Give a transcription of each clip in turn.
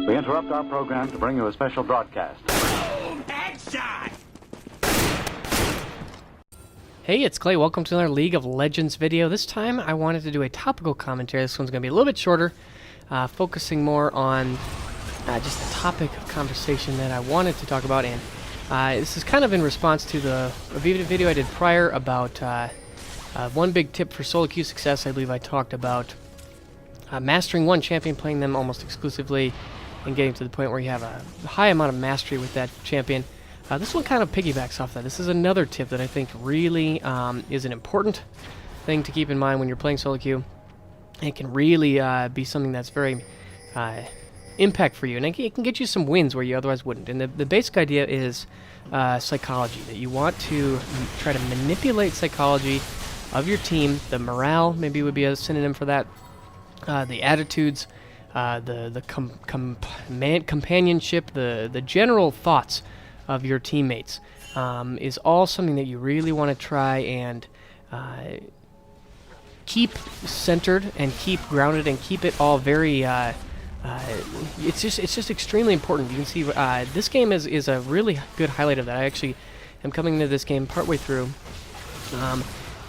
We interrupt our program to bring you a special broadcast. Boom! Headshot! Hey, it's Clay. Welcome to another League of Legends video. This time I wanted to do a topical commentary. This one's going to be a little bit shorter, focusing more on just the topic of conversation that I wanted to talk about. And this is kind of in response to the video I did prior about one big tip for solo queue success. I believe I talked about mastering one champion, playing them almost exclusively, and getting to the point where you have a high amount of mastery with that champion. This one kind of piggybacks off that. This is another tip that I think really is an important thing to keep in mind when you're playing solo queue. It can really be something that's very impact for you, and it can get you some wins where you otherwise wouldn't. And the basic idea is psychology, that you want to try to manipulate psychology of your team. The morale maybe would be a synonym for that. The attitudes, the companionship, the general thoughts of your teammates is all something that you really want to try and keep centered and keep grounded and keep it all very it's just extremely important. You can see this game is a really good highlight of that. I actually am coming into this game partway through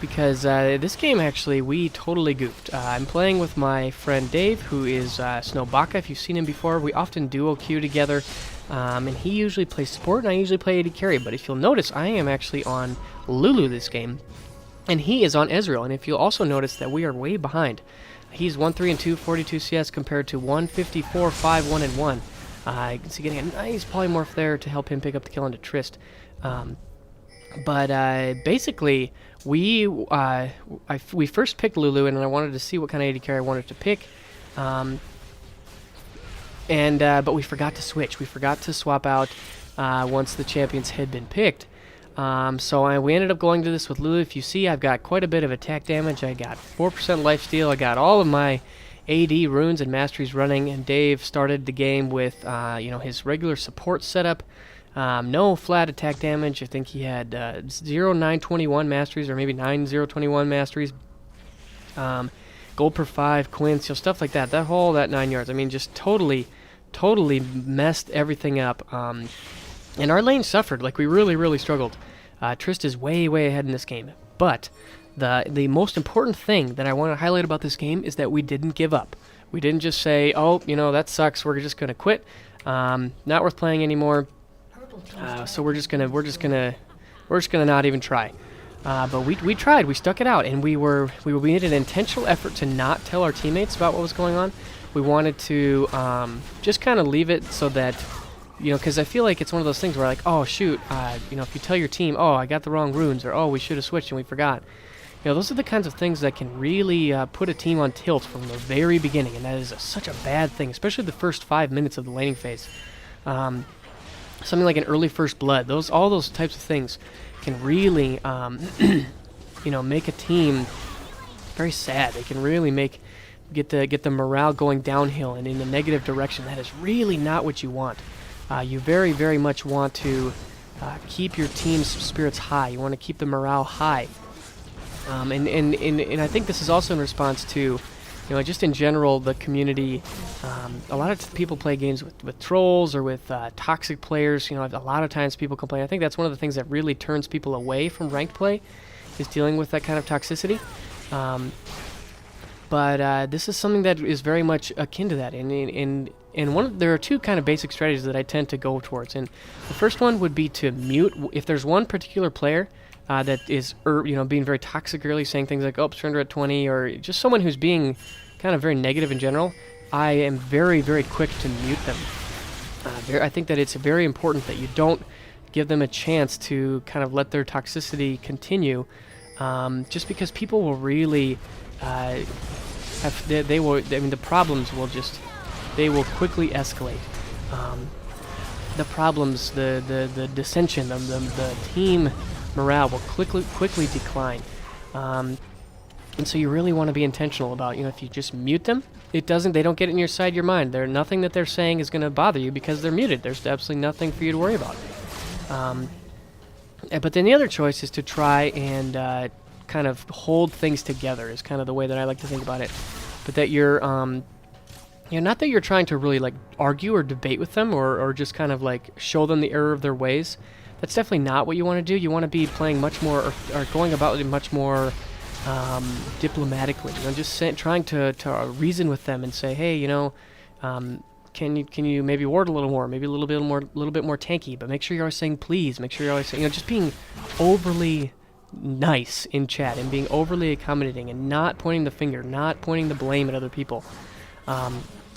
because this game actually we totally goofed. I'm playing with my friend Dave, who is Snowbaka. If you've seen him before, we often duo queue together, and he usually plays support and I usually play AD carry. But if you'll notice, I am actually on Lulu this game, and he is on Ezreal. And if you'll also notice that we are way behind. He's 1-3-2, 42 CS compared to 154, 5, 1-1. You can see getting a nice polymorph there to help him pick up the kill into Trist. But basically, we first picked Lulu, and I wanted to see what kind of AD carry I wanted to pick. But we forgot to switch. We forgot to swap out once the champions had been picked. So we ended up going to this with Lulu. If you see, I've got quite a bit of attack damage. I got 4% lifesteal. I got all of my AD runes and masteries running, and Dave started the game with his regular support setup. No flat attack damage. I think he had 0-921 masteries, or maybe 9-0-21 masteries. Gold per 5, Quince, stuff like that. That 9 yards. I mean, just totally messed everything up. And our lane suffered. Like, we really struggled. Trist is way ahead in this game. But the most important thing that I want to highlight about this game is that we didn't give up. We didn't just say, oh, that sucks, we're just gonna quit. Not worth playing anymore. So we're just gonna not even try. But we tried. We stuck it out, and we made an intentional effort to not tell our teammates about what was going on. We wanted to just kind of leave it so that, because I feel like it's one of those things where, like, oh shoot, if you tell your team, oh, I got the wrong runes, or oh, we should have switched and we forgot. Those are the kinds of things that can really put a team on tilt from the very beginning, and that is such a bad thing, especially the first 5 minutes of the laning phase. Something like an early first blood, all those types of things can really, make a team very sad. They can really get the morale going downhill and in a negative direction. That is really not what you want. You very much want to keep your team's spirits high. You want to keep the morale high. And I think this is also in response to, just in general, the community. A lot of people play games with trolls or with toxic players. A lot of times people complain. I think that's one of the things that really turns people away from ranked play, is dealing with that kind of toxicity. But this is something that is very much akin to that. And there are two kind of basic strategies that I tend to go towards. And the first one would be to mute. If there's one particular player that is, being very toxic early, saying things like, oh, surrender at 20, or just someone who's being kind of very negative in general, I am very quick to mute them. I think that it's very important that you don't give them a chance to kind of let their toxicity continue, just because people will really the problems will they will quickly escalate. The problems, the dissension, the team morale will quickly decline. And so you really want to be intentional about, if you just mute them, they don't get inside your mind. Nothing that they're saying is going to bother you because they're muted. There's absolutely nothing for you to worry about. But then the other choice is to try and kind of hold things together, is kind of the way that I like to think about it. But that you're not that you're trying to really like argue or debate with them or just kind of like show them the error of their ways. That's definitely not what you want to do. You want to be playing much more or going about it much more diplomatically. Just trying to reason with them and say, hey, can you maybe ward a little more, maybe a little bit more tanky, but make sure you're always saying please. Make sure you're always saying, just being overly nice in chat and being overly accommodating and not pointing the finger, not pointing the blame at other people.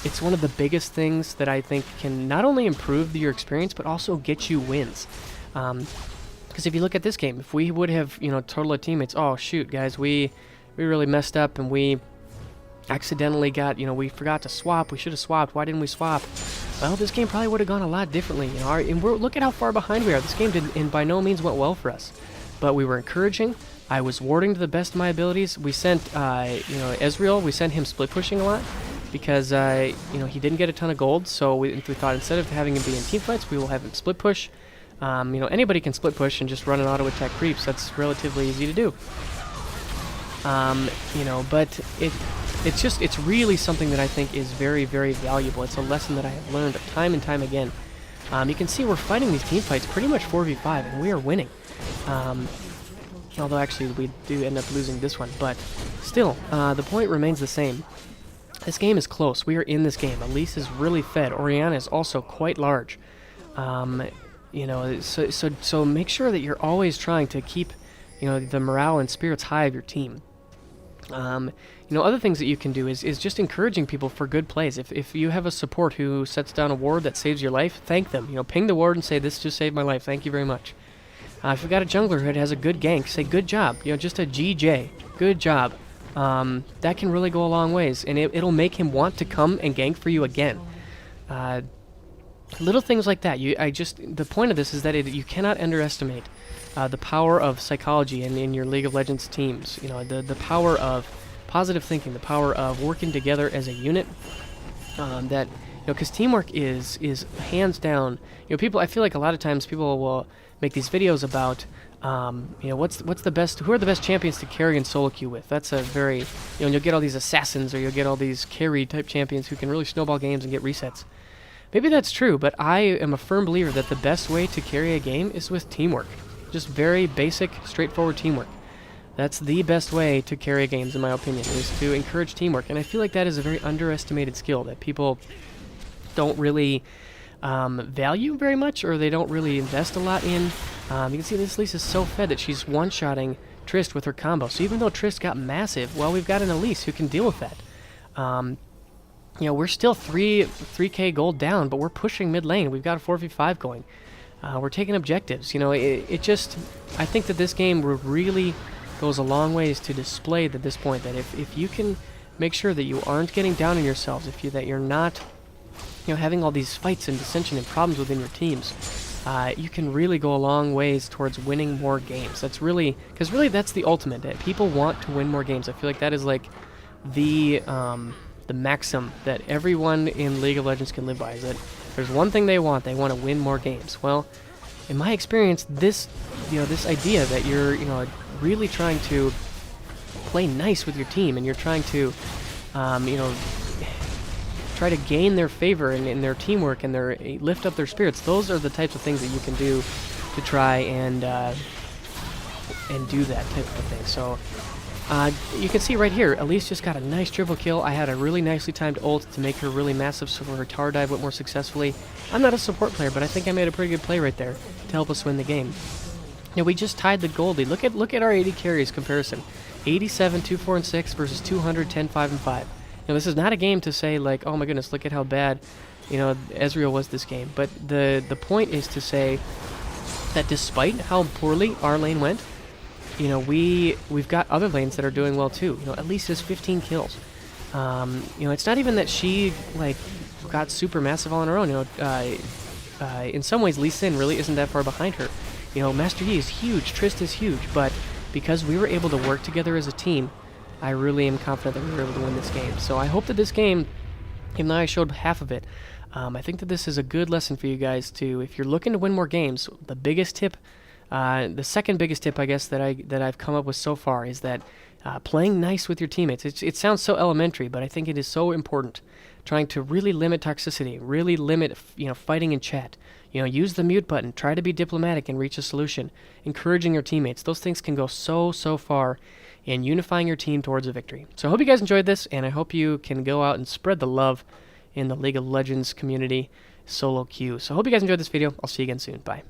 It's one of the biggest things that I think can not only improve your experience but also get you wins. Because if you look at this game, if we would have, told our teammates, oh shoot guys, we really messed up and we accidentally got, we forgot to swap, we should have swapped, why didn't we swap? Well, this game probably would have gone a lot differently. And look at how far behind we are. This game and by no means went well for us. But we were encouraging. I was warding to the best of my abilities. We sent, Ezreal, we sent him split pushing a lot because, he didn't get a ton of gold. So we thought instead of having him be in team fights, we will have him split push. Anybody can split push and just run an auto attack creeps. That's relatively easy to do. But it's really something that I think is very, very valuable. It's a lesson that I have learned time and time again. You can see we're fighting these team fights pretty much 4v5, and we are winning. Although actually we do end up losing this one, but still, the point remains the same. This game is close. We are in this game. Elise is really fed. Orianna is also quite large. So make sure that you're always trying to keep, the morale and spirits high of your team. Other things that you can do is just encouraging people for good plays. If you have a support who sets down a ward that saves your life, thank them. Ping the ward and say, this just saved my life. Thank you very much. If you've got a jungler who has a good gank, say, good job. Just a GJ. Good job. That can really go a long ways, and it'll make him want to come and gank for you again. Little things like that. The point of this is that you cannot underestimate the power of psychology in your League of Legends teams. The power of positive thinking, the power of working together as a unit. Because teamwork is hands down. People. I feel like a lot of times people will make these videos about, what's the best? Who are the best champions to carry and solo queue with? That's a very, you'll get all these assassins or you'll get all these carry type champions who can really snowball games and get resets. Maybe that's true, but I am a firm believer that the best way to carry a game is with teamwork. Just very basic, straightforward teamwork. That's the best way to carry games, in my opinion, is to encourage teamwork. And I feel like that is a very underestimated skill that people don't really value very much, or they don't really invest a lot in. You can see this Elise is so fed that she's one-shotting Trist with her combo. So even though Trist got massive, well, we've got an Elise who can deal with that. We're still 3k gold down, but we're pushing mid lane. We've got a 4v5 going. We're taking objectives. I think that this game really goes a long ways to display at this point that if you can make sure that you aren't getting down on yourselves, that you're not having all these fights and dissension and problems within your teams, you can really go a long ways towards winning more games. That's because that's the ultimate. People want to win more games. I feel like that is like the maxim that everyone in League of Legends can live by, is that there's one thing they want to win more games. Well, in my experience, this idea that you're really trying to play nice with your team and you're trying to try to gain their favor and their teamwork and lift up their spirits, those are the types of things that you can do to try and do that type of thing. So you can see right here, Elise just got a nice triple kill. I had a really nicely timed ult to make her really massive so her tower dive went more successfully. I'm not a support player, but I think I made a pretty good play right there to help us win the game. We just tied the gold lead. Look at our 80 carries comparison. 87, 2, 4, and 6 versus 200, 10, 5, and 5. This is not a game to say like, oh my goodness, look at how bad, Ezreal was this game. But the point is to say that despite how poorly our lane went, we've got other lanes that are doing well too. Elise has 15 kills. It's not even that she got super massive all on her own. In some ways, Lee Sin really isn't that far behind her. Master Yi is huge, Trist is huge, but because we were able to work together as a team, I really am confident that we were able to win this game. So I hope that this game, even though I showed half of it, I think that this is a good lesson for you guys to, if you're looking to win more games, the biggest tip, the second biggest tip, I guess, that I've come up with so far is that playing nice with your teammates. It sounds so elementary, but I think it is so important. Trying to really limit toxicity, really limit, fighting in chat. Use the mute button. Try to be diplomatic and reach a solution. Encouraging your teammates. Those things can go so far in unifying your team towards a victory. So I hope you guys enjoyed this, and I hope you can go out and spread the love in the League of Legends community solo queue. So I hope you guys enjoyed this video. I'll see you again soon. Bye.